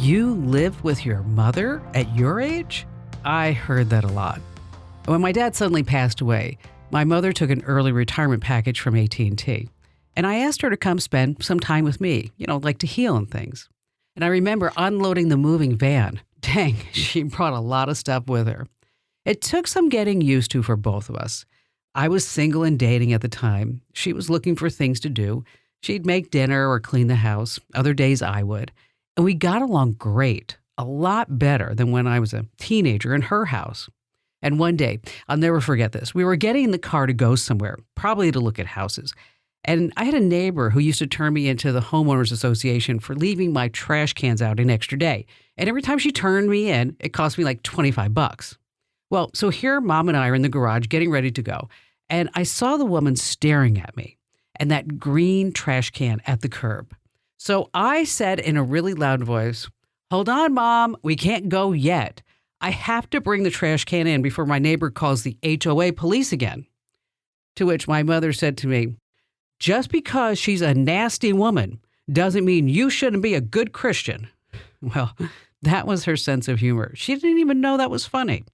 You live with your mother at your age? I heard that a lot. When my dad suddenly passed away, my mother took an early retirement package from AT&T, and I asked her to come spend some time with me, like to heal and things. And I remember unloading the moving van. Dang, she brought a lot of stuff with her. It took some getting used to for both of us. I was single and dating at the time. She was looking for things to do. She'd make dinner or clean the house. Other days I would. And we got along great, a lot better than when I was a teenager in her house. And one day, I'll never forget this, we were getting in the car to go somewhere, probably to look at houses. And I had a neighbor who used to turn me into the homeowners association for leaving my trash cans out an extra day. And every time she turned me in, it cost me like $25. Well, so here Mom and I are in the garage getting ready to go. And I saw the woman staring at me and that green trash can at the curb. So I said in a really loud voice, "Hold on, Mom, we can't go yet. I have to bring the trash can in before my neighbor calls the HOA police again." To which my mother said to me, "Just because she's a nasty woman doesn't mean you shouldn't be a good Christian." Well, that was her sense of humor. She didn't even know that was funny.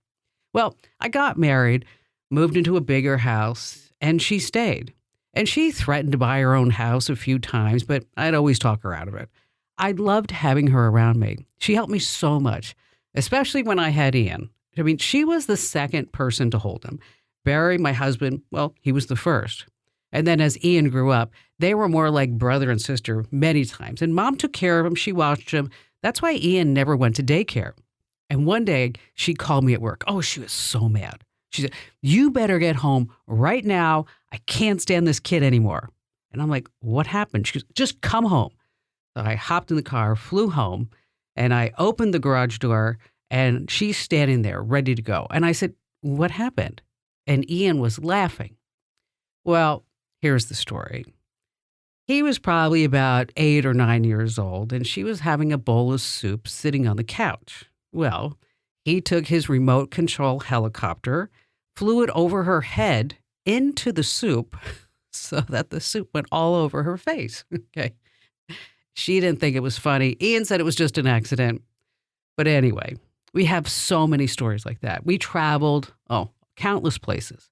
Well, I got married, moved into a bigger house, and she stayed. And she threatened to buy her own house a few times, but I'd always talk her out of it. I loved having her around me. She helped me so much, especially when I had Ian. I mean, she was the second person to hold him. Barry, my husband, well, he was the first. And then as Ian grew up, they were more like brother and sister many times. And Mom took care of him. She watched him. That's why Ian never went to daycare. And one day she called me at work. Oh, she was so mad. She said, "You better get home right now. I can't stand this kid anymore." And I'm like, "What happened?" She goes, "Just come home." So I hopped in the car, flew home, and I opened the garage door, and she's standing there ready to go. And I said, "What happened?" And Ian was laughing. Well, here's the story. He was probably about 8 or 9 years old, and she was having a bowl of soup sitting on the couch. Well, he took his remote control helicopter, flew it over her head into the soup so that the soup went all over her face. Okay. She didn't think it was funny. Ian said it was just an accident. But anyway, we have so many stories like that. We traveled, countless places.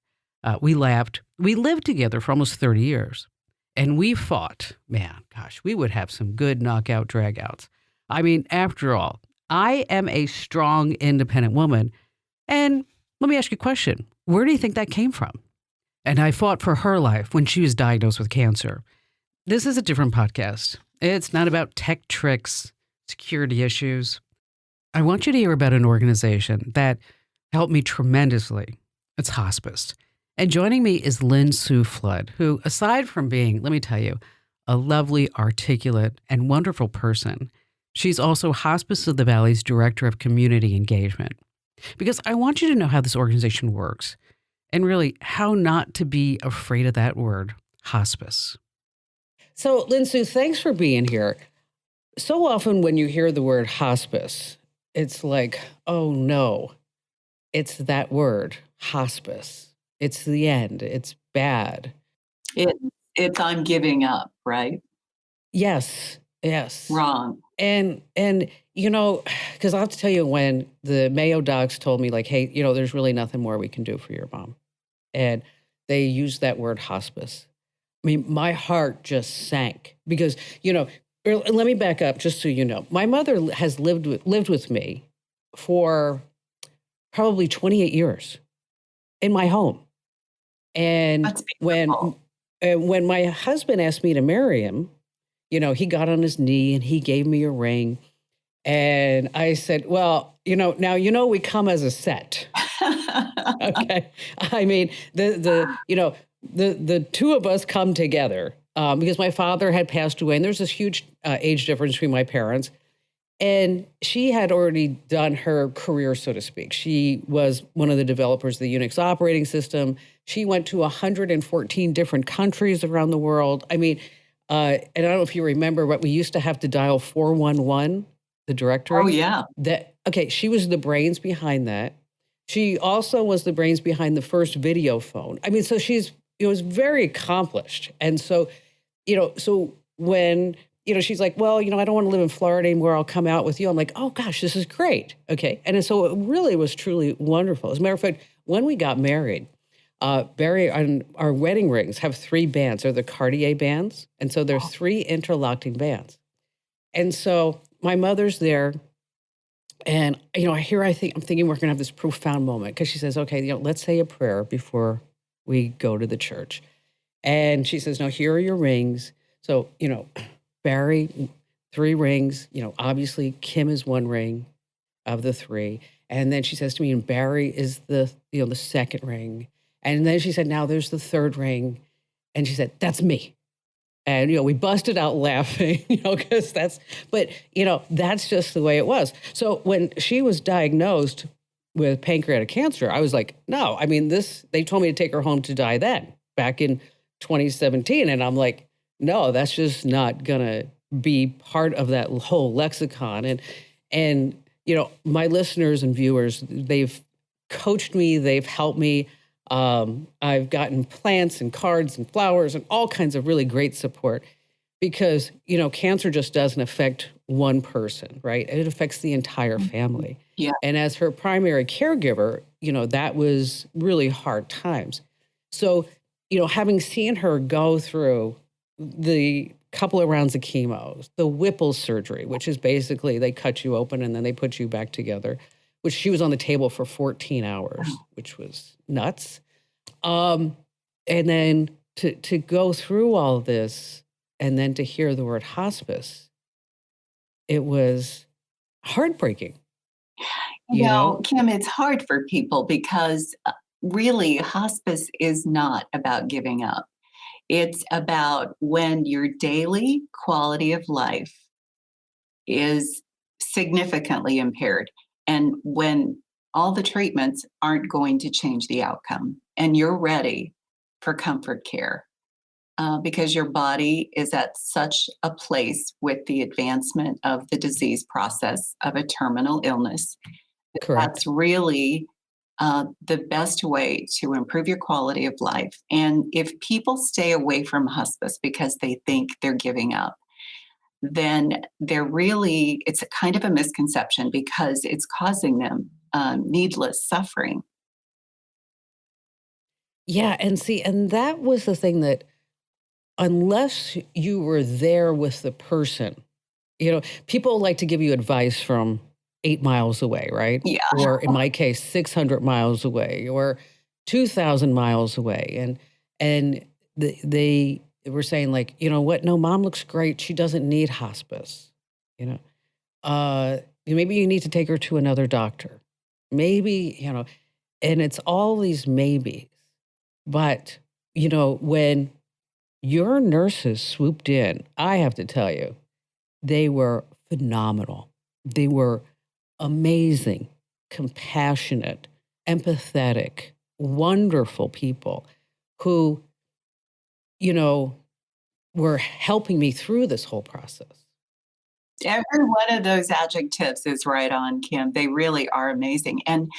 We laughed. We lived together for almost 30 years. And we fought. Man, gosh, we would have some good knockout dragouts. I mean, after all, I am a strong, independent woman. And let me ask you a question. Where do you think that came from? And I fought for her life when she was diagnosed with cancer. This is a different podcast. It's not about tech tricks, security issues. I want you to hear about an organization that helped me tremendously. It's hospice. And joining me is Lynn Sue Flood, who, aside from being, let me tell you, a lovely, articulate, and wonderful person, she's also Hospice of the Valley's Director of Community Engagement. Because I want you to know how this organization works and really how not to be afraid of that word, hospice. So, Lynn Sue, thanks for being here. So often when you hear the word hospice, it's like, oh no, it's that word, hospice. It's the end. It's bad. It's I'm giving up, right? Yes. Wrong. And because I'll have to tell you, when the Mayo docs told me, like, hey, there's really nothing more we can do for your mom. And they used that word hospice. I mean, my heart just sank because, let me back up just so you know. My mother has lived with me for probably 28 years in my home. And That's beautiful. when my husband asked me to marry him, he got on his knee and he gave me a ring. And I said, well, now, we come as a set. Okay. I mean, the two of us come together because my father had passed away and there's this huge age difference between my parents. And she had already done her career, so to speak. She was one of the developers of the Unix operating system. She went to 114 different countries around the world. I mean, and I don't know if you remember, but we used to have to dial 411, the directory. Oh, yeah. She was the brains behind that. She also was the brains behind the first video phone. I mean, so she's, was very accomplished. And so, so when she's like, well, I don't want to live in Florida anymore. I'll come out with you. I'm like, oh gosh, this is great. Okay. And so it really was truly wonderful. As a matter of fact, when we got married, Barry, and our wedding rings have 3 bands. They're the Cartier bands. And so there's 3 interlocking bands. And so my mother's there. And, I'm thinking we're going to have this profound moment because she says, okay, let's say a prayer before we go to the church. And she says, now here are your rings. So, Barry, 3 rings, obviously Kim is 1 ring of the 3. And then she says to me, and Barry is the 2nd ring. And then she said, now there's the 3rd ring. And she said, that's me. And, we busted out laughing, because that's just the way it was. So when she was diagnosed with pancreatic cancer, I was like, no, they told me to take her home to die then, back in 2017. And I'm like, no, that's just not going to be part of that whole lexicon. And, my listeners and viewers, they've coached me, they've helped me. I've gotten plants and cards and flowers and all kinds of really great support because, cancer just doesn't affect one person, right? It affects the entire family. Yeah. And as her primary caregiver, that was really hard times. So, having seen her go through the couple of rounds of chemo, the Whipple surgery, which is basically they cut you open and then they put you back together, which she was on the table for 14 hours, which was nuts. And then to go through all this and then to hear the word hospice, it was heartbreaking. Kim, it's hard for people because really hospice is not about giving up. It's about when your daily quality of life is significantly impaired and when all the treatments aren't going to change the outcome and you're ready for comfort care because your body is at such a place with the advancement of the disease process of a terminal illness. Correct. That's really the best way to improve your quality of life. And if people stay away from hospice because they think they're giving up, then it's a kind of a misconception because it's causing them needless suffering. Yeah. And that was the thing that unless you were there with the person, people like to give you advice from 8 miles away, right? Yeah. Or in my case, 600 miles away or 2,000 miles away. And they were saying like, you know what? No, mom looks great. She doesn't need hospice. Maybe you need to take her to another doctor. Maybe, and it's all these maybes. But, when your nurses swooped in, I have to tell you, they were phenomenal. They were amazing, compassionate, empathetic, wonderful people who, were helping me through this whole process. Every one of those adjectives is right on, Kim. They really are amazing. And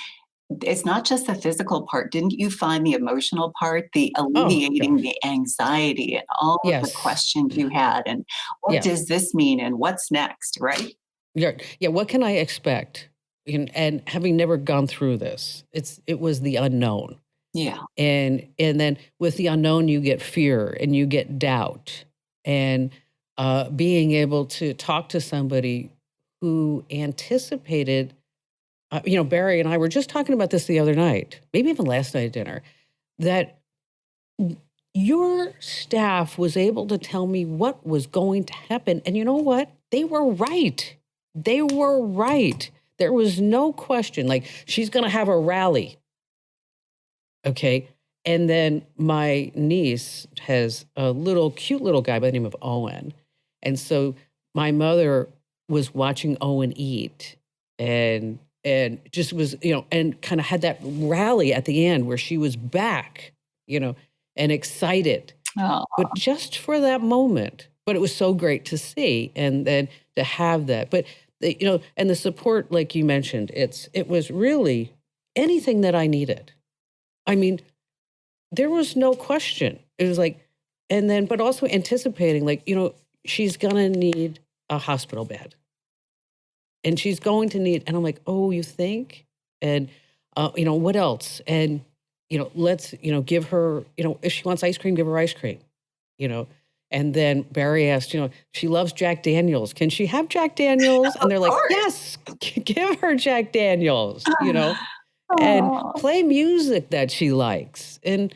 it's not just the physical part. Didn't you find the emotional part, the alleviating gosh. the anxiety and all of the Yes. questions you had? And what Yes. does this mean? And what's next, right? Yeah, what can I expect? And having never gone through this, it was the unknown. Yeah. And then with the unknown, you get fear and you get doubt. And being able to talk to somebody who anticipated, Barry and I were just talking about this the other night, maybe even last night at dinner, that your staff was able to tell me what was going to happen. And you know what? They were right. They were right. There was no question. Like, she's going to have a rally. Okay. And then my niece has a cute little guy by the name of Owen. And so my mother was watching Owen eat and just was, and kind of had that rally at the end where she was back, and excited. Oh. But just for that moment. But it was so great to see and then to have that. But, and the support, like you mentioned, it was really anything that I needed. I mean, there was no question. It was like, and then, but also anticipating, like, she's going to need a hospital bed. And she's going to need, and I'm like, oh, you think? And, what else? And, let's, give her, if she wants ice cream, give her ice cream, you know. And then Barry asked, she loves Jack Daniels. Can she have Jack Daniels? And Of they're like, course. yes, give her Jack Daniels, and Oh, play music that she likes and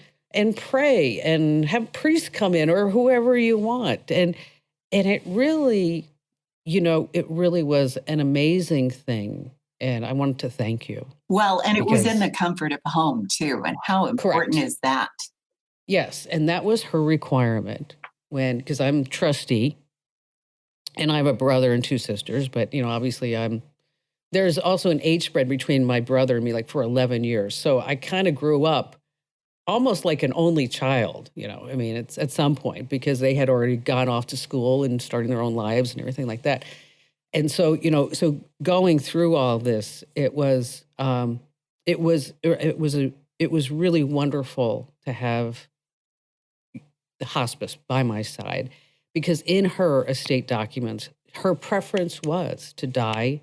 pray and have priests come in or whoever you want. And it really, it really was an amazing thing. And I wanted to thank you well, and it was in the because, comfort of home too. And how important correct. is that? Yes. And that was her requirement because I'm trustee and I have a brother and two sisters, but, obviously there's also an age spread between my brother and me, like for 11 years. So I kind of grew up almost like an only child, I mean, it's at some point because they had already gone off to school and starting their own lives and everything like that. And so, so going through all this, it was really wonderful to have the hospice by my side because in her estate documents, her preference was to die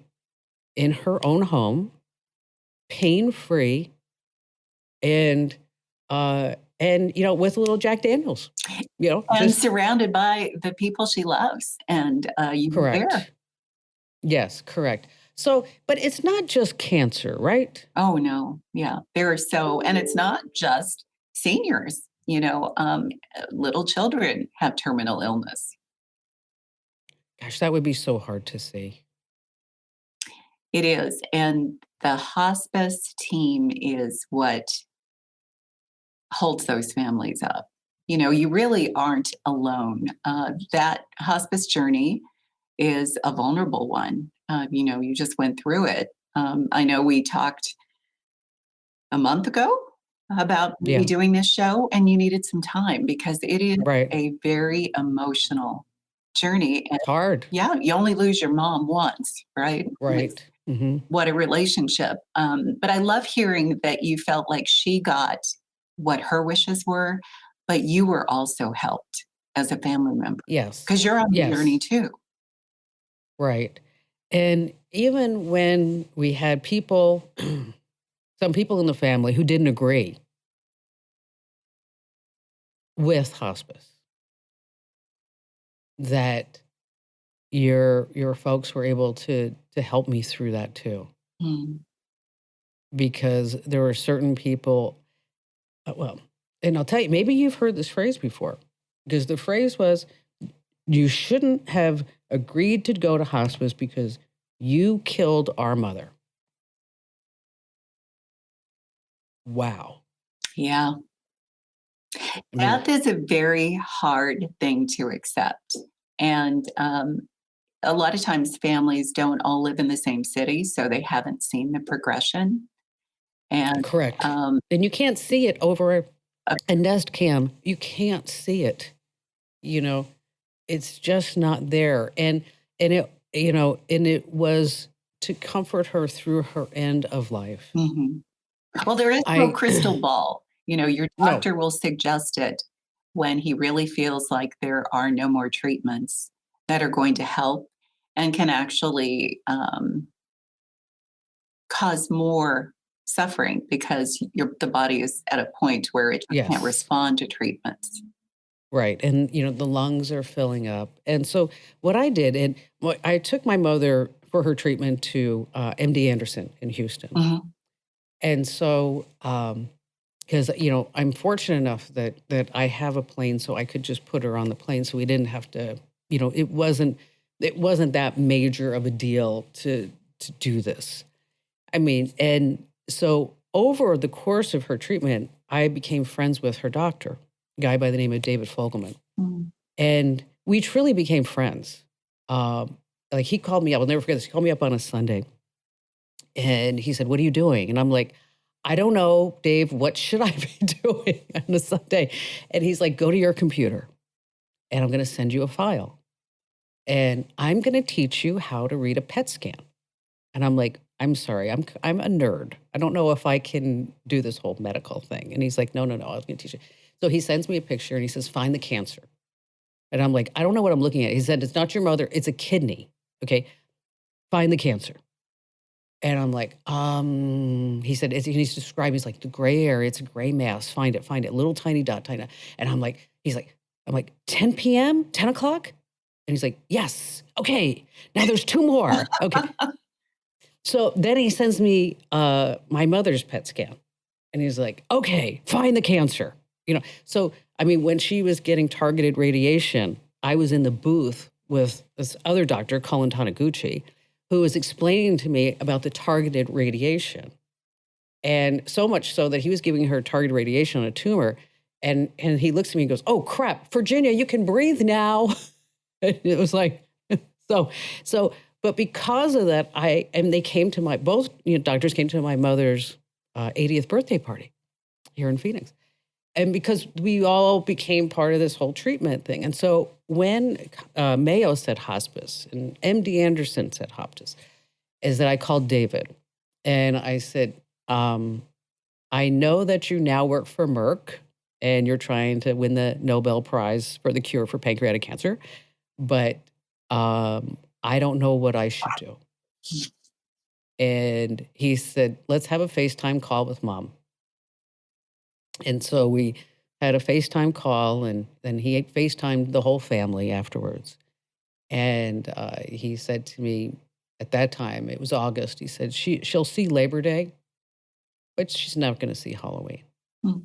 in her own home, pain-free, and with a little Jack Daniels, And just surrounded by the people she loves. And you were there. correct. Yes, correct. So, but it's not just cancer, right? Oh, no. Yeah. There are and it's not just seniors, little children have terminal illness. Gosh, that would be so hard to see. It is. And the hospice team is what holds those families up. You really aren't alone. That hospice journey is a vulnerable one. You just went through it. I know we talked a month ago about me Yeah, doing this show, and you needed some time because it is right. a very emotional journey. And It's hard, yeah, you only lose your mom once, right? right? Hmm. What a relationship. But I love hearing that you felt like she got what her wishes were, but you were also helped as a family member Yes, because you're on the journey yes, too. right. And even when we had people, some people in the family who didn't agree with hospice, that your folks were able to help me through that too, Mm. because there were certain people, well, and I'll tell you, maybe you've heard this phrase before, because the phrase was, you shouldn't have agreed to go to hospice because you killed our mother. Wow. Yeah, I mean, death is a very hard thing to accept. And a lot of times families don't all live in the same city, so they haven't seen the progression. And correct. um, And you can't see it over uh, a Nest Cam. You can't see it. You know, it's just not there. And it was to comfort her through her end of life. mhm. Well, there is no I crystal ball. Your no, doctor will suggest it when he really feels like there are no more treatments that are going to help and can actually cause more suffering because the body is at a point where it just can't yes. respond to treatments. Right. And, the lungs are filling up. And so what I did, and I took my mother for her treatment to MD Anderson in Houston. Mhm. And so, because, I'm fortunate enough that I have a plane, so I could just put her on the plane. So we didn't have to, it wasn't that major of a deal to do this. I mean, and so over the course of her treatment, I became friends with her doctor, a guy by the name of David Fogelman. Mhm. And we truly became friends. Like he called me up, I'll never forget this. He called me up on a Sunday and he said, "What are you doing?" And I'm like, "I don't know, Dave, what should I be doing on a Sunday?" And he's like, "Go to your computer and I'm going to send you a file and I'm going to teach you how to read a PET scan." And I'm like, "I'm sorry, I'm a nerd. I don't know if I can do this whole medical thing." And he's like, "No, no, no, I was going to teach you." So he sends me a picture and he says, "Find the cancer." And I'm like, I don't know what I'm looking at. He said, it's not your mother, it's a kidney. Okay, find the cancer. And I'm like, he said, he's describing, he's like, the gray area, it's a gray mass, find it, little tiny dot, tiny dot. And I'm like, 10 p.m., 10 o'clock? And he's like, yes, okay, now there's two more. Okay. So then he sends me my mother's PET scan. And he's like, okay, find the cancer. So, I mean, when she was getting targeted radiation, I was in the booth with this other doctor, Colin Taniguchi, who was explaining to me about the targeted radiation. And so much so that he was giving her targeted radiation on a tumor. And he looks at me and goes, oh, crap, Virginia, you can breathe now. And it was like, but because of that, they came to both doctors came to my mother's 80th birthday party here in Phoenix. And because we all became part of this whole treatment thing. And so when Mayo said hospice and MD Anderson said hospice, is that I called David and I said, I know that you now work for Merck and you're trying to win the Nobel Prize for the cure for pancreatic cancer, but I don't know what I should do. And he said, let's have a FaceTime call with Mom. And so we had a FaceTime call, and then he FaceTimed the whole family afterwards. And he said to me at that time, it was August, he said, she'll see Labor Day, but she's not going to see Halloween. Mm.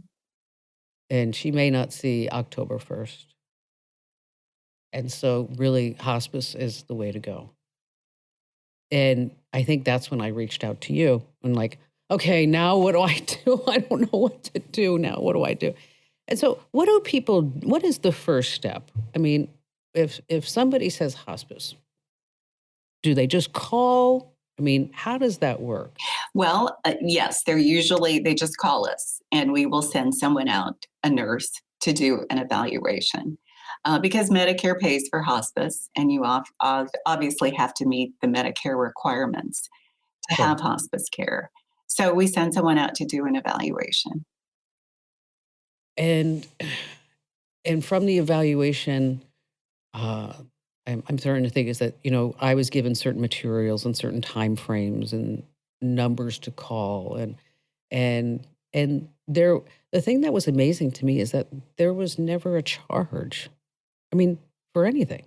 And she may not see October 1st. And so really hospice is the way to go. And I think that's when I reached out to you and like, okay, now what do I do? I don't know what to do now. What do I do? And so what is the first step? I mean, if somebody says hospice, do they just call? I mean, how does that work? Well, yes, they just call us and we will send someone out, a nurse, to do an evaluation. Because Medicare pays for hospice, and you obviously have to meet the Medicare requirements to have hospice care. So we send someone out to do an evaluation. And from the evaluation, I'm starting to think is that, I was given certain materials and certain time frames and numbers to call. And the thing that was amazing to me is that there was never a charge. I mean, for anything.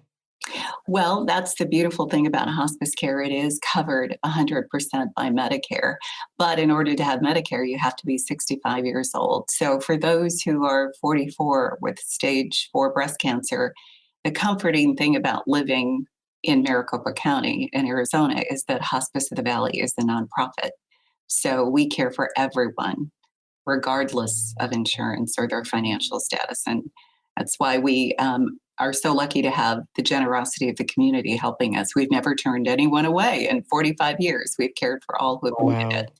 Well, that's the beautiful thing about hospice care. It is covered 100% by Medicare. But in order to have Medicare, you have to be 65 years old. So for those who are 44 with stage 4 breast cancer, the comforting thing about living in Maricopa County in Arizona is that Hospice of the Valley is a nonprofit. So we care for everyone, regardless of insurance or their financial status. And that's why we are so lucky to have the generosity of the community helping us. We've never turned anyone away in 45 years. We've cared for all who have needed it.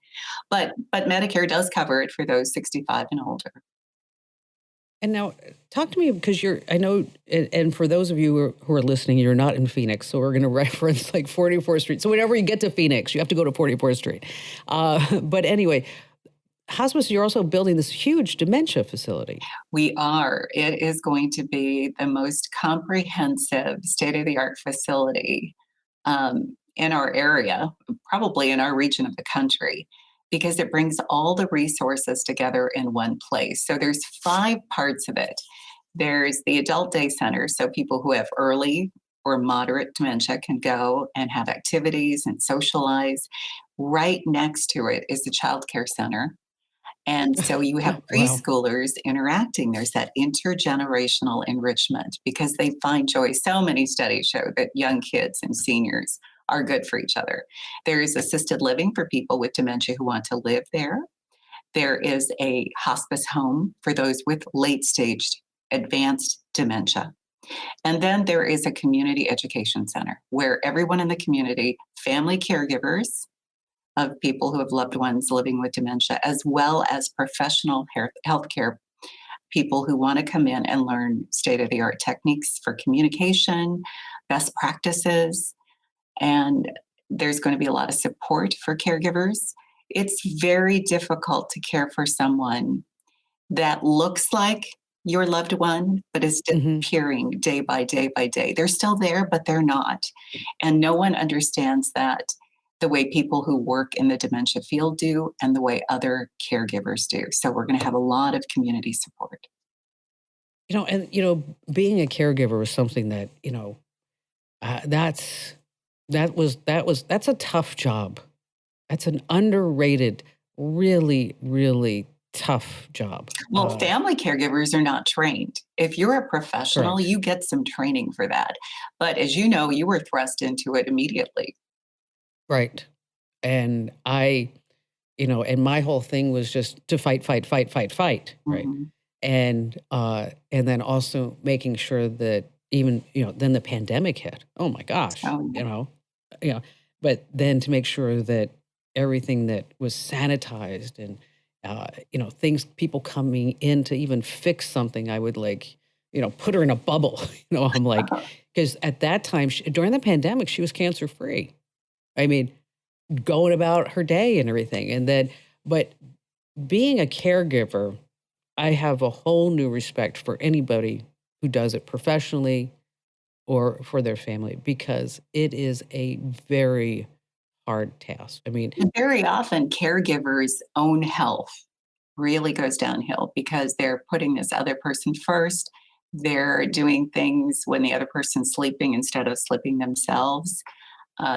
But Medicare does cover it for those 65 and older. And now talk to me, because I know, and for those of you who are listening, you're not in Phoenix, so we're going to reference like 44th Street. So whenever you get to Phoenix, you have to go to 44th Street. But anyway, hospice, you're also building this huge dementia facility. We are. It is going to be the most comprehensive state-of-the-art facility in our area, probably in our region of the country, because it brings all the resources together in one place. So there's 5 parts of it. There's the adult day center, so people who have early or moderate dementia can go and have activities and socialize. Right next to it is the child care center. And so you have preschoolers interacting. There's that intergenerational enrichment because they find joy. So many studies show that young kids and seniors are good for each other. There is assisted living for people with dementia who want to live there. There is a hospice home for those with late stage advanced dementia. And then there is a community education center where everyone in the community, family caregivers of people who have loved ones living with dementia, as well as professional healthcare people who want to come in and learn state-of-the-art techniques for communication, best practices, and there's going to be a lot of support for caregivers. It's very difficult to care for someone that looks like your loved one, but is Hmm. disappearing day by day by day. They're still there, but they're not. And no one understands that the way people who work in the dementia field do and the way other caregivers do. So we're going to have a lot of community support. Being a caregiver was something that, that's that's a tough job. That's an underrated, really, really tough job. Well, family caregivers are not trained. If you're a professional, Correct. you get some training for that. But as you know, you were thrust into it immediately. Right. And and my whole thing was just to fight, fight, fight, fight, fight. Right. Mhm. And then also making sure that even, then the pandemic hit. Oh my gosh, Oh, yeah. you know, but then to make sure that everything that was sanitized and, things, people coming in to even fix something, I would like, put her in a bubble. I'm like, because at that time, during the pandemic, she was cancer free. I mean, going about her day and everything. And then, but being a caregiver, I have a whole new respect for anybody who does it professionally or for their family because it is a very hard task. I mean, And very often, caregivers' own health really goes downhill because they're putting this other person first. They're doing things when the other person's sleeping instead of sleeping themselves.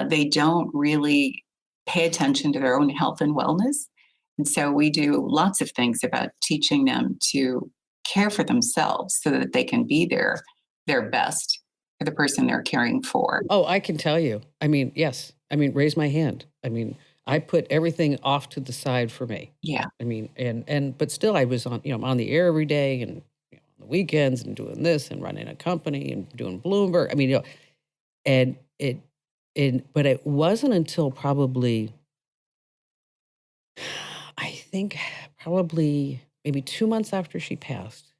They don't really pay attention to their own health and wellness. And so we do lots of things about teaching them to care for themselves so that they can be their best for the person they're caring for. oh, I can tell you. I mean, yes. I mean, raise my hand. I mean, I put everything off to the side for me. Yeah. I mean, but still I was on, I'm on the air every day and on the weekends and doing this and running a company and doing Bloomberg. I mean, and but it wasn't until probably, I think probably maybe 2 months after she passed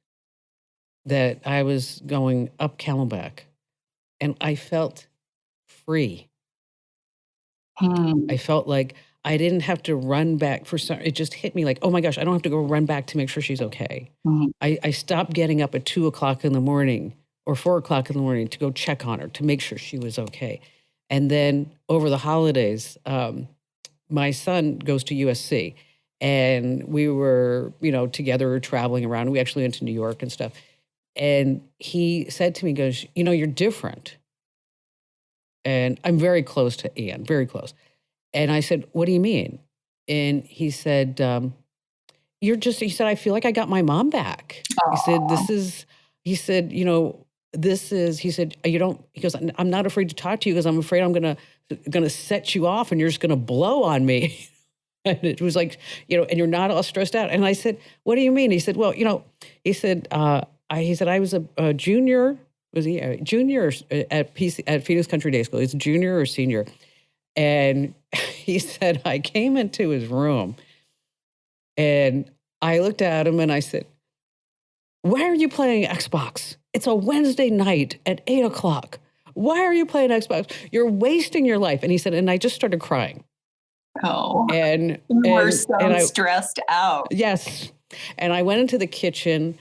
that I was going up Camelback and I felt free. Hmm. I felt like I didn't have to run back for some, it just hit me like, oh my gosh, I don't have to go run back to make sure she's okay. Mhm. I stopped getting up at 2 o'clock in the morning or 4 o'clock in the morning to go check on her to make sure she was okay. And then over the holidays, my son goes to USC and we were, together traveling around. We actually went to New York and stuff. And he said to me, he goes, you're different. And I'm very close to Ian, very close. And I said, what do you mean? And he said, he said, I feel like I got my mom back. He said, Aw. he said, he said, you don't, he goes, I'm not afraid to talk to you because I'm afraid I'm going to set you off and you're just going to blow on me. And it was like, and you're not all stressed out. And I said, what do you mean? He said, well, he said, I was a junior, was he a junior at Phoenix Country Day School? He's a junior or senior. And he said, I came into his room and I looked at him and I said, why are you playing Xbox? It's a Wednesday night at 8 o'clock. Why are you playing Xbox? You're wasting your life. And he said, and I just started crying. Oh, And you were and so and I stressed out. yes. And I went into the kitchen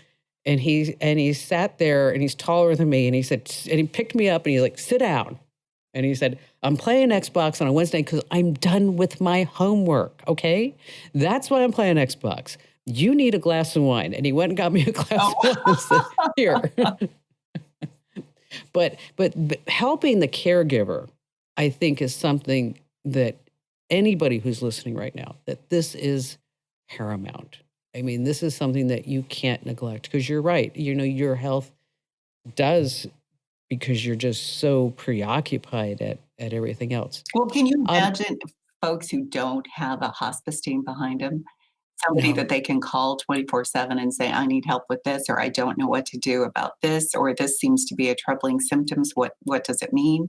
and he sat there and he's taller than me and he said and he picked me up and he's like, sit down. And he said, I'm playing Xbox on a Wednesday because I'm done with my homework. Okay. That's why I'm playing Xbox. You need a glass of wine. And he went and got me a glass of wine and said, Oh. here. But helping the caregiver, I think, is something that anybody who's listening right now, that this is paramount. I mean, this is something that you can't neglect because you're right. Your health does because you're just so preoccupied at everything else. Well, can you Um, imagine folks who don't have a hospice team behind them? Somebody no, that they can call 24/7 and say, "I need help with this," or "I don't know what to do about this," or "This seems to be a troubling symptoms. What does it mean?"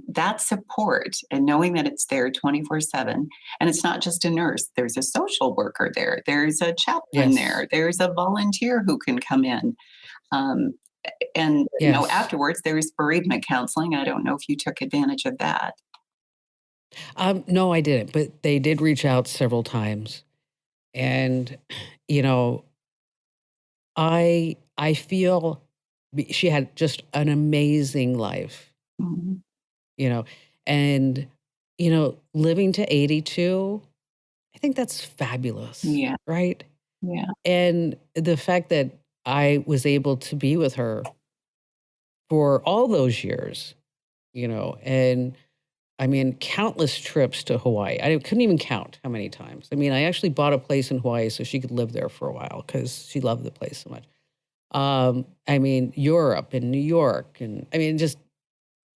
That support and knowing that it's there 24/7, and it's not just a nurse. There's a social worker there. There's a chaplain yes, there. There's a volunteer who can come in. Um, and yes. afterwards, there's bereavement counseling. I don't know if you took advantage of that. No, I didn't, but they did reach out several times. And, you know, I feel she had just an amazing life, Mhm. you know, and, living to 82, I think that's fabulous, Yeah, right? yeah, And the fact that I was able to be with her for all those years, and I mean, countless trips to Hawaii. I couldn't even count how many times. I mean, I actually bought a place in Hawaii so she could live there for a while because she loved the place so much. I mean, Europe and New York, and I mean, just,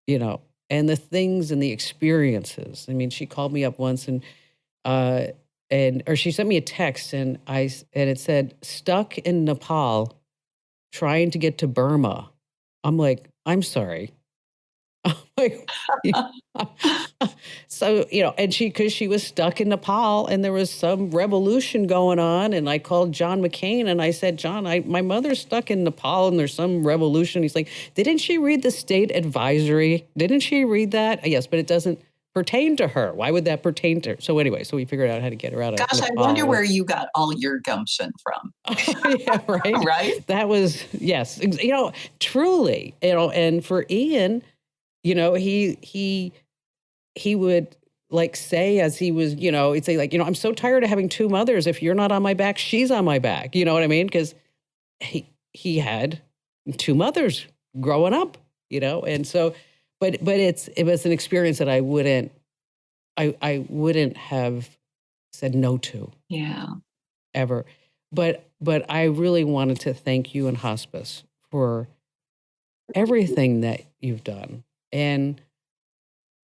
you know, and the things and the experiences. I mean, she called me up once uh, or she sent me a text and it said, stuck in Nepal trying to get to Burma. I'm like, I'm sorry. Like, so, and because she was stuck in Nepal and there was some revolution going on. And I called John McCain and I said, John, my mother's stuck in Nepal and there's some revolution. He's like, didn't she read the state advisory? Didn't she read that? Yes, but it doesn't pertain to her. Why would that pertain to her? So anyway, so we figured out how to get her out of gosh, I wonder Nepal. where you got all your gumption from. Yeah, right. Right? That was, yes, truly, and for Ian, he would like say as he was, he'd say like, I'm so tired of having two mothers. If you're not on my back, she's on my back. You know what I mean? Because he had two mothers growing up, and so, but it was an experience that I wouldn't have said no to Yeah. ever. But I really wanted to thank you and hospice for everything that you've done. And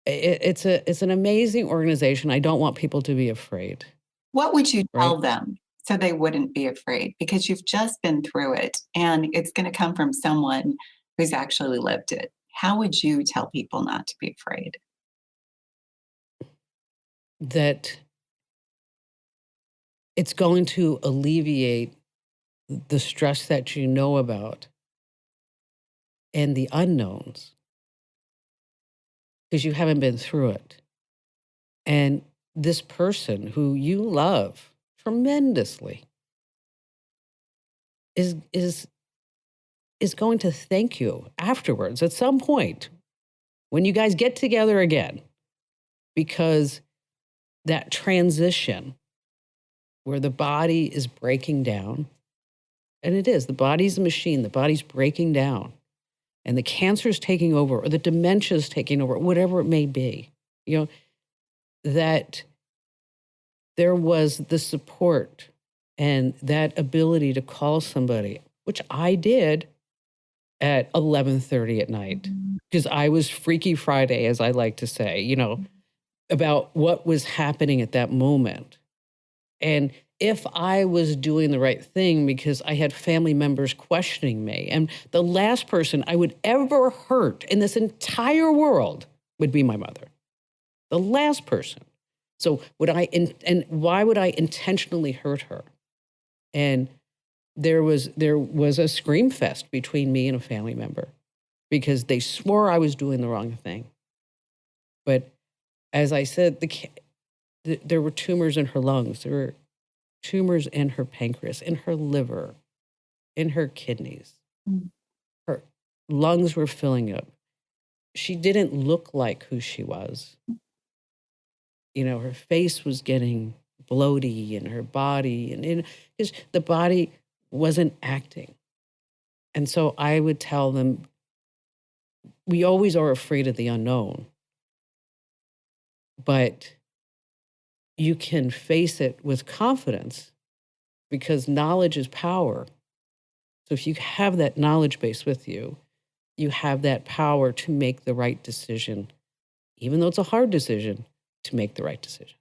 it's an amazing organization. I don't want people to be afraid, What would you right? tell them so they wouldn't be afraid? Because you've just been through it and it's going to come from someone who's actually lived it. How would you tell people not to be afraid? That it's going to alleviate the stress that you know about and the unknowns because you haven't been through it. And this person who you love tremendously is is is going to thank you afterwards at some point when you guys get together again, because that transition where the body is breaking down, and it is, the body's a machine, the body's breaking down, and the cancer's taking over, or the dementia's taking over, whatever it may be, you know, that there was the support and that ability to call somebody, which I did at 11:30 at night because I was Freaky Friday, as I like to say, about what was happening at that moment. And if I was doing the right thing because I had family members questioning me, and the last person I would ever hurt in this entire world would be my mother. The last person. So and why would I intentionally hurt her? And there was a scream fest between me and a family member because they swore I was doing the wrong thing. But as I said, there were tumors in her lungs. There were tumors in her pancreas, in her liver, in her kidneys. Mm. Her lungs were filling up. She didn't look like who she was. Her face was getting bloaty and her body, and because the body wasn't acting. And so I would tell them, we always are afraid of the unknown, but you can face it with confidence because knowledge is power. So if you have that knowledge base with you, you have that power to make the right decision, even though it's a hard decision, to make the right decision.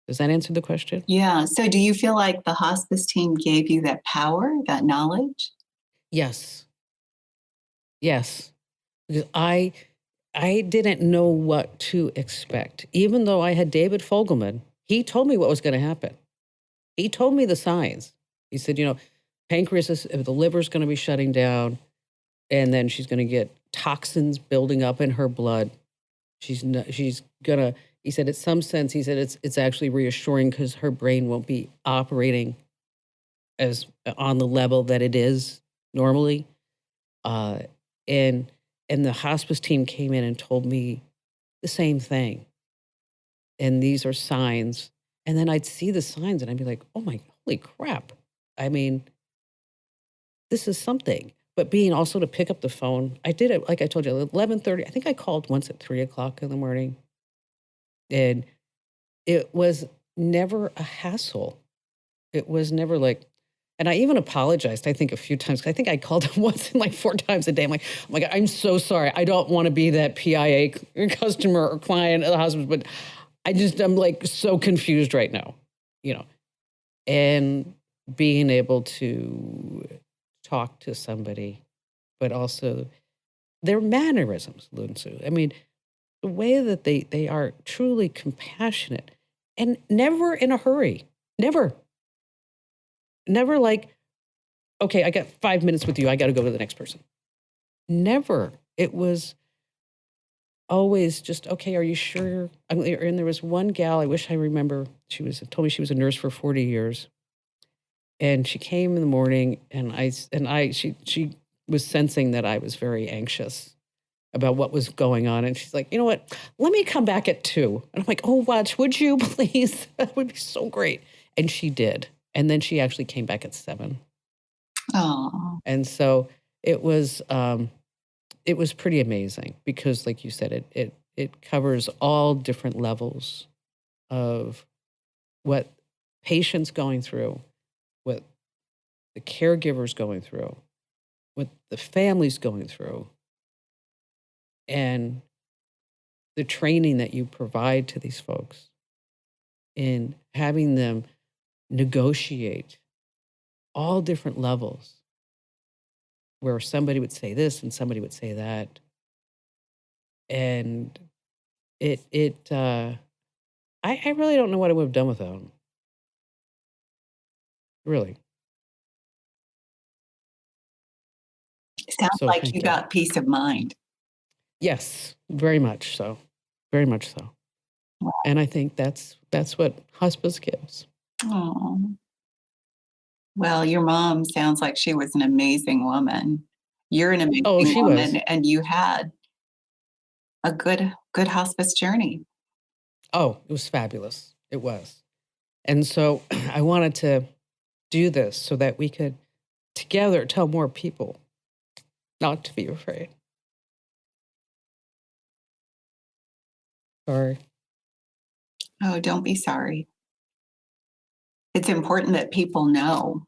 Does that answer the question? Yeah. So, do you feel like the hospice team gave you that power, that knowledge? Yes. Yes. Because I didn't know what to expect. Even though I had David Fogelman, he told me what was going to happen. He told me the signs. He said, pancreas, the liver's going to be shutting down, and then she's going to get toxins building up in her blood. She's gonna. He said, in some sense, he said it's actually reassuring because her brain won't be operating as on the level that it is normally. Uh, and and the hospice team came in and told me the same thing. And these are signs. And then I'd see the signs and I'd be like, oh my, holy crap. I mean, this is something. But being also to pick up the phone, I did it, like I told you, 11:30. I think I called once at 3 o'clock in the morning. And it was never a hassle. It was never like, and I even apologized, I think, a few times. 'Cause I think I called him once and like 4 times a day. I'm like, "Oh my god, I'm so sorry. I don't wanna be that PIA customer or client at the hospital, but I'm, like, so confused right now," you know? And being able to talk to somebody, but also their mannerisms, Lunsu. I mean, the way that they are truly compassionate and never in a hurry. Never. Never like, "Okay, I got 5 minutes with you, I gotta go to the next person." Never. It was always just, "Okay, are you sure?" And there was one gal, I wish I remember, she told me she was a nurse for 40 years, and she came in the morning, and she was sensing that I was very anxious about what was going on, and she's like, "You know what? Let me come back at 2." And I'm like, "Oh, watch, would you please? That would be so great." And she did, and then she actually came back at 7. Oh, And so it was, it was pretty amazing because, like you said, it covers all different levels of what patients going through, what the caregivers going through, what the families going through, and the training that you provide to these folks in having them negotiate all different levels where somebody would say this and somebody would say that. And I really don't know what I would have done without him. Really. sounds So like you thank you. got peace of mind. Yes, very much so. Very much so. And I think that's what hospice gives. Oh, well, your mom sounds like she was an amazing woman. You're an Oh, amazing she woman, was. and you had a good hospice journey. Oh, it was fabulous. It was. And so I wanted to do this so that we could together tell more people not to be afraid. Sorry. Oh, don't be sorry. It's important that people know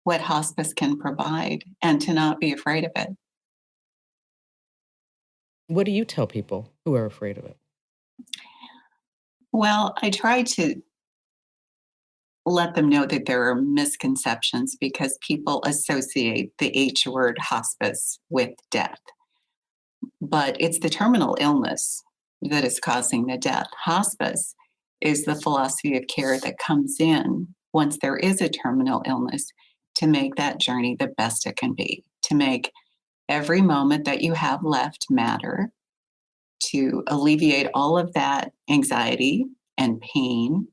what hospice can provide and to not be afraid of it. What do you tell people who are afraid of it? Well, I try to let them know that there are misconceptions because people associate the H word hospice with death. But it's the terminal illness that is causing the death. Hospice is the philosophy of care that comes in once there is a terminal illness to make that journey the best it can be, to make every moment that you have left matter, to alleviate all of that anxiety and pain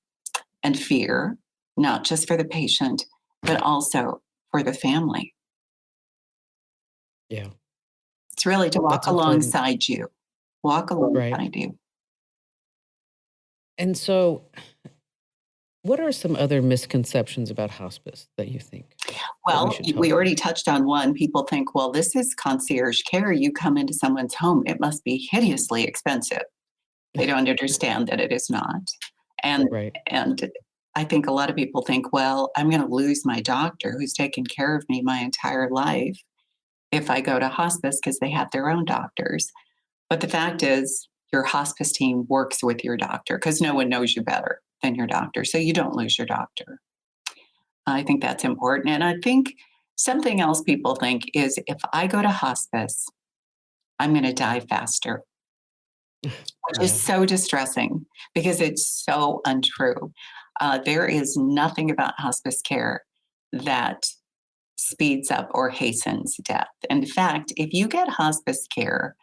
and fear, not just for the patient, but also for the family. Yeah, It's really to walk that's important, alongside you, walk right? alongside you. And so what are some other misconceptions about hospice that you think that we Well, should tell we already people? touched on one. People think, well, this is concierge care. You come into someone's home, it must be hideously expensive. They don't understand that it is not. And Right. and I think a lot of people think, well, I'm going to lose my doctor who's taken care of me my entire life if I go to hospice because they have their own doctors. But the fact is, your hospice team works with your doctor because no one knows you better than your doctor. So you don't lose your doctor. I think that's important. And I think something else people think is if I go to hospice, I'm going to die faster, which Yeah. is so distressing because it's so untrue. There is nothing about hospice care that speeds up or hastens death. In fact, if you get hospice care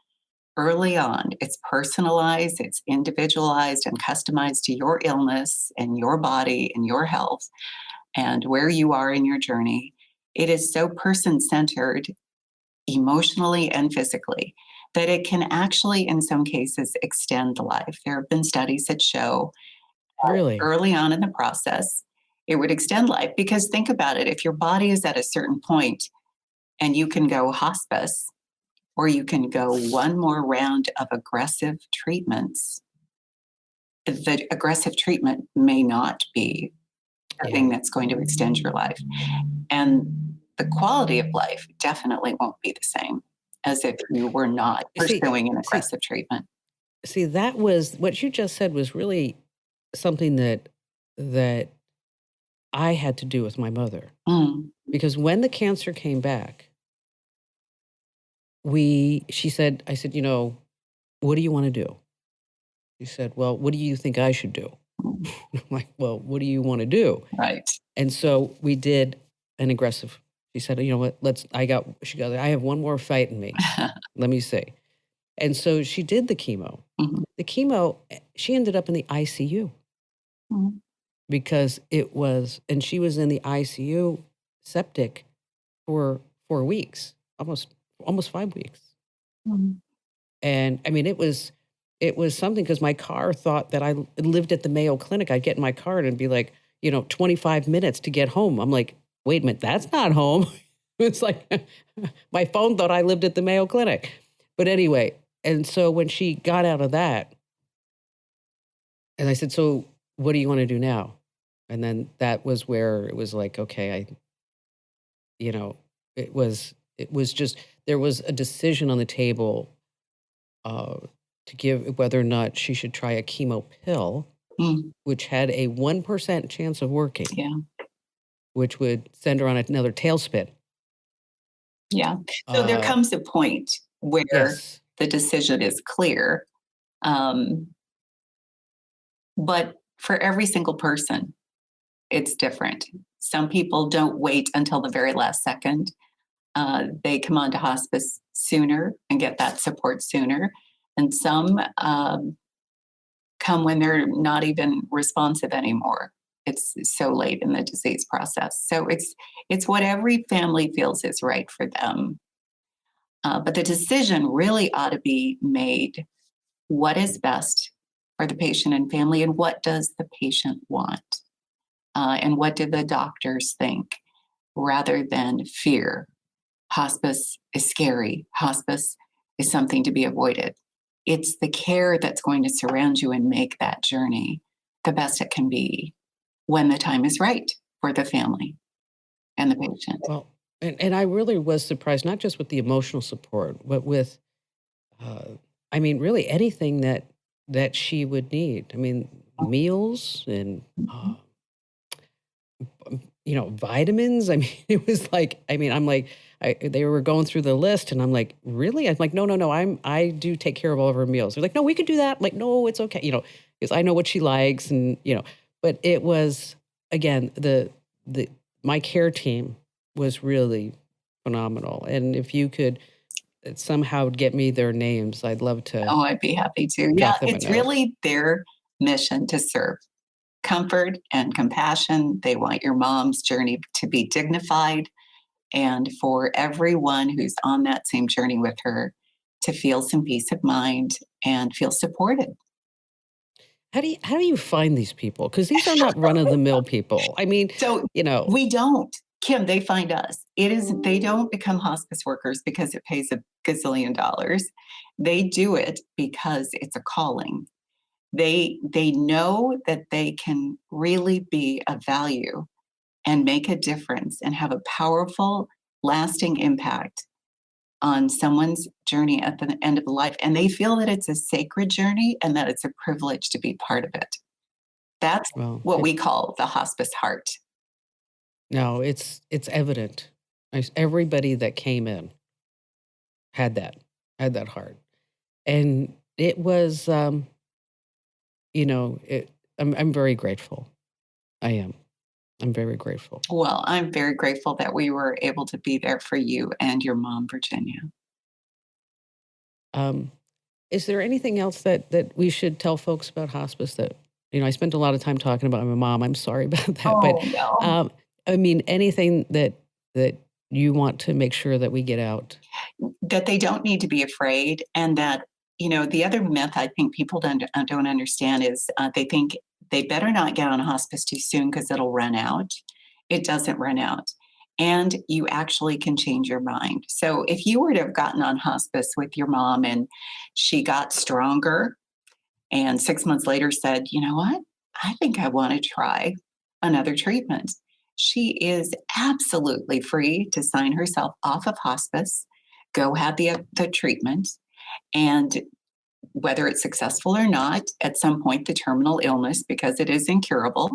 early on, it's personalized, it's individualized, and customized to your illness and your body and your health. and where you are in your journey. It is so person-centered, emotionally and physically, that it can actually, in some cases, extend life. There have been studies that show Really? early on in the process, it would extend life. Because think about it, if your body is at a certain point and you can go hospice, or you can go one more round of aggressive treatments, the aggressive treatment may not be the Yeah. thing that's going to extend your life. And the quality of life definitely won't be the same as if you were not See, pursuing an see, aggressive treatment. see, that was what you just said was really something that I had to do with my mother. Mm, Because when the cancer came back, she said, I said, what do you want to do? She said, well, what do you think I should do? mm, I'm like, well, what do you want to do? right. And so we did an aggressive. She said, you know what, she goes, I have one more fight in me. Let me see. And so she did the chemo. Mhm, The chemo, she ended up in the ICU mhm, because and she was in the ICU septic for 4 weeks, almost 5 weeks. mhm. And I mean, it was something because my car thought that I lived at the Mayo Clinic. I'd get in my car and it'd be like, 25 minutes to get home. I'm like, wait a minute, that's not home. It's like my phone thought I lived at the Mayo Clinic. But anyway, and so when she got out of that, and I said, so what do you want to do now? And then that was where it was like, okay, you know, it was just, there was a decision on the table uh, to give whether or not she should try a chemo pill, Mm, which had a 1% chance of working, yeah, which would send her on another tailspin. yeah. So there Uh, comes a point where yes. the decision is clear. Um, but for every single person, it's different. Some people don't wait until the very last second. They come onto hospice sooner and get that support sooner. And some come when they're not even responsive anymore. It's so late in the disease process. So it's what every family feels is right for them. But the decision really ought to be made: what is best for the patient and family, and what does the patient want, and what do the doctors think, rather than fear. Hospice is scary. Hospice is something to be avoided. It's the care that's going to surround you and make that journey the best it can be when the time is right for the family and the patient. Well, and I really was surprised, not just with the emotional support, but with, uh, I mean, really anything that she would need. I mean, meals and vitamins. I mean, it was like, I mean, I'm like, they were going through the list and I'm like, really? I'm like, no, no, no, I do take care of all of her meals. They're like, no, we could do that. I'm like, no, it's okay. Because I know what she likes but it was, again, the, my care team was really phenomenal. And if you could somehow get me their names, I'd love to Oh, I'd be happy to. Yeah, drop them a it's note. really their mission to serve comfort and compassion. They want your mom's journey to be dignified, and for everyone who's on that same journey with her to feel some peace of mind and feel supported. How do you find these people? Because these are not run of the mill people. I mean, So you know, we don't. Kim, they find us. It is they don't become hospice workers because it pays a gazillion dollars. They do it because it's a calling. They know that they can really be of value and make a difference and have a powerful, lasting impact on someone's journey at the end of life. And they feel that it's a sacred journey and that it's a privilege to be part of it. That's well, what we call the hospice heart. no, it's evident. Everybody that came in had that heart, and it was, I'm very grateful. I am. I'm very grateful. Well, I'm very grateful that we were able to be there for you and your mom, Virginia. Um, is there anything else that we should tell folks about hospice that I spent a lot of time talking about my mom. I'm sorry about that, but Oh, no. um, I mean, anything that you want to make sure that we get out? That they don't need to be afraid, and that, the other myth I think people don't understand is they think they better not get on hospice too soon because it'll run out. It doesn't run out. And you actually can change your mind. So if you were to have gotten on hospice with your mom and she got stronger and 6 months later said, you know what, I think I want to try another treatment, she is absolutely free to sign herself off of hospice, go have the treatment, and whether it's successful or not, at some point, the terminal illness, because it is incurable,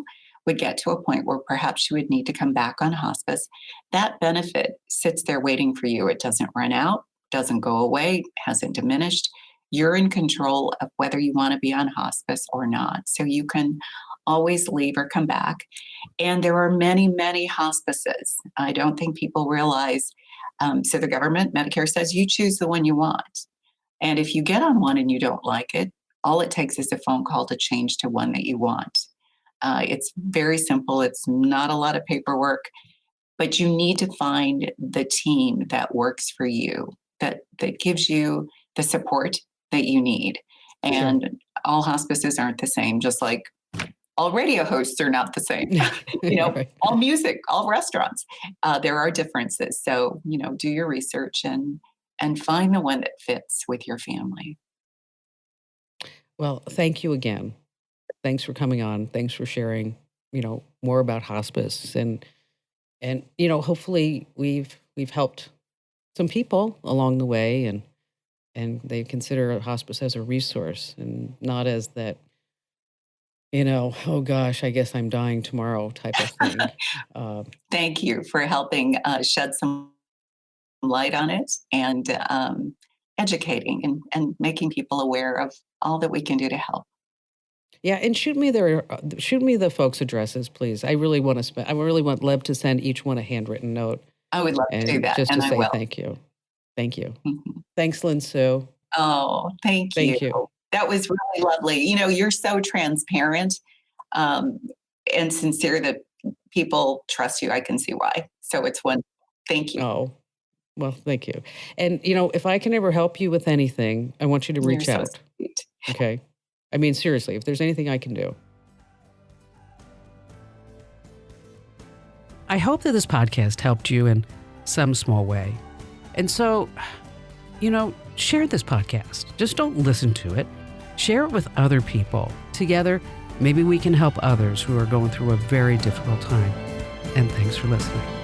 would get to a point where perhaps you would need to come back on hospice. That benefit sits there waiting for you. It doesn't run out, doesn't go away, hasn't diminished. You're in control of whether you want to be on hospice or not. So you can always leave or come back. And there are many, many hospices. I don't think people realize. So the government, Medicare says you choose the one you want. And if you get on one and you don't like it, all it takes is a phone call to change to one that you want. It's very simple. It's not a lot of paperwork, but you need to find the team that works for you, that gives you the support that you need. And Sure. all hospices aren't the same, just like all radio hosts are not the same. Right. All music, all restaurants, there are differences. So, do your research and find the one that fits with your family. Well, thank you again. Thanks for coming on. Thanks for sharing, more about hospice and hopefully we've helped some people along the way and they consider hospice as a resource and not as that, oh gosh, I guess I'm dying tomorrow type of thing. Thank you for helping shed some light on it and educating and making people aware of all that we can do to help. Yeah, and shoot me the folks' addresses, please. I really want love to send each one a handwritten note I would love to do and that, just to and I say will. thank you. Thank you. Mhm. Thanks, Lynn Sue. Oh, thank you. Thank you. That was really lovely. You're so transparent um, and sincere that people trust you. I can see why. So it's one. Thank you. Oh, well, thank you. And, if I can ever help you with anything, I want you to You're reach so out. sweet. Okay? I mean, seriously, if there's anything I can do. I hope that this podcast helped you in some small way. And so, share this podcast. Just don't listen to it. Share it with other people. Together, maybe we can help others who are going through a very difficult time. And thanks for listening.